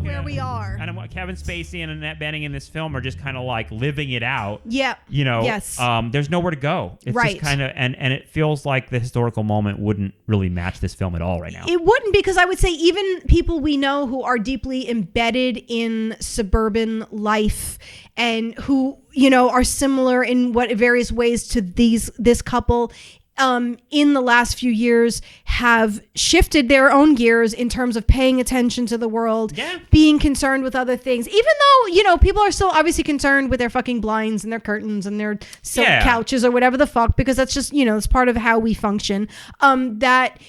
where we are. And what Kevin Spacey and Annette Bening in this film are just kind of like living it out. Yeah. Yes. There's nowhere to go. It's right. just kind of, and it feels like the historical moment wouldn't really match this film at all right now. It wouldn't, because I would say even people we know who are deeply embedded in suburban life and who, are similar in various ways to this couple, in the last few years have shifted their own gears in terms of paying attention to the world, being concerned with other things, even though, people are still obviously concerned with their fucking blinds and their curtains and their silk couches or whatever the fuck, because that's just, it's part of how we function. That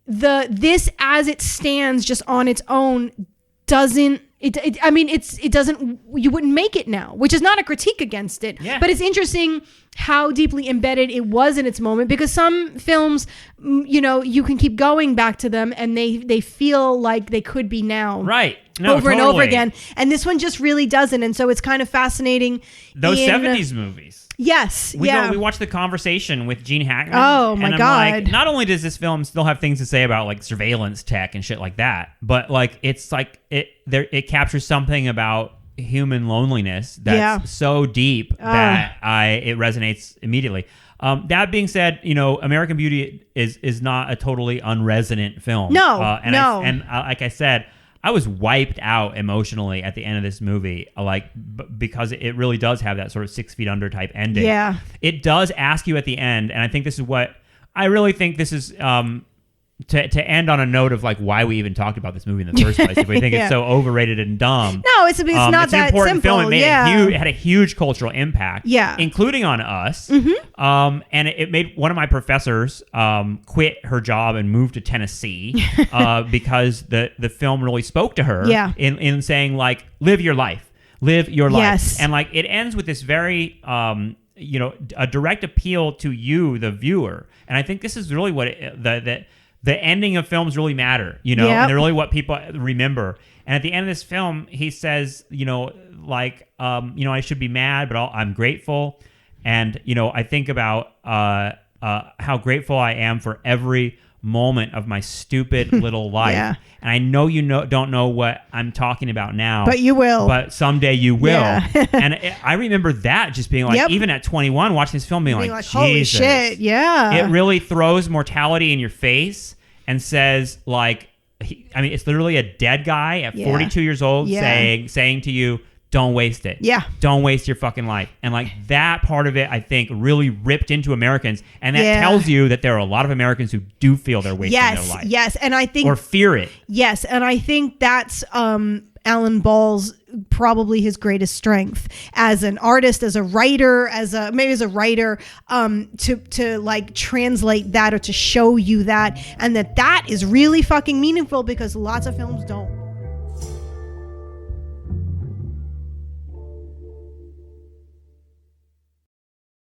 this as it stands just on its own doesn't, it doesn't, you wouldn't make it now, which is not a critique against it, but it's interesting how deeply embedded it was in its moment, because some films, you can keep going back to them and they feel like they could be now. Right. No, over and over again. And this one just really doesn't. And so it's kind of fascinating. Those 70s movies. Yes. We watched The Conversation with Gene Hackman. Oh my God. Like, not only does this film still have things to say about like surveillance tech and shit like that, but like it's like it captures something about human loneliness that's so deep that it resonates immediately. That being said, American Beauty is not a totally unresonant film. No, like I said, I was wiped out emotionally at the end of this movie, because it really does have that sort of 6 Feet Under type ending. Yeah. It does ask you at the end, and I think this is what I really think this is to end on a note of like why we even talked about this movie in the first place. If we think it's so overrated and dumb. No, it's not it's that an important simple. film. It had a huge cultural impact, including on us. Mm-hmm. And it made one of my professors quit her job and move to Tennessee because the film really spoke to her in saying like, live your life. Yes. And like it ends with this very a direct appeal to you, the viewer. And I think this is really what the ending of films really matter, and they're really what people remember. And at the end of this film, he says, I should be mad, but I'm grateful. And, I think about how grateful I am for every moment of my stupid little life. And I know don't know what I'm talking about now. But you will. But someday you will. And I remember that just being like, even at 21, watching this film, being like, Jesus. Holy shit, It really throws mortality in your face and says, like, it's literally a dead guy at 42 years old saying to you, don't waste it. Yeah. Don't waste your fucking life. And like that part of it, I think, really ripped into Americans. And that tells you that there are a lot of Americans who do feel they're wasting their life. Yes. And I think... Or fear it. Yes. And I think that's Alan Ball's probably his greatest strength as an artist, as a writer, to like translate that or to show you that, and that is really fucking meaningful, because lots of films don't.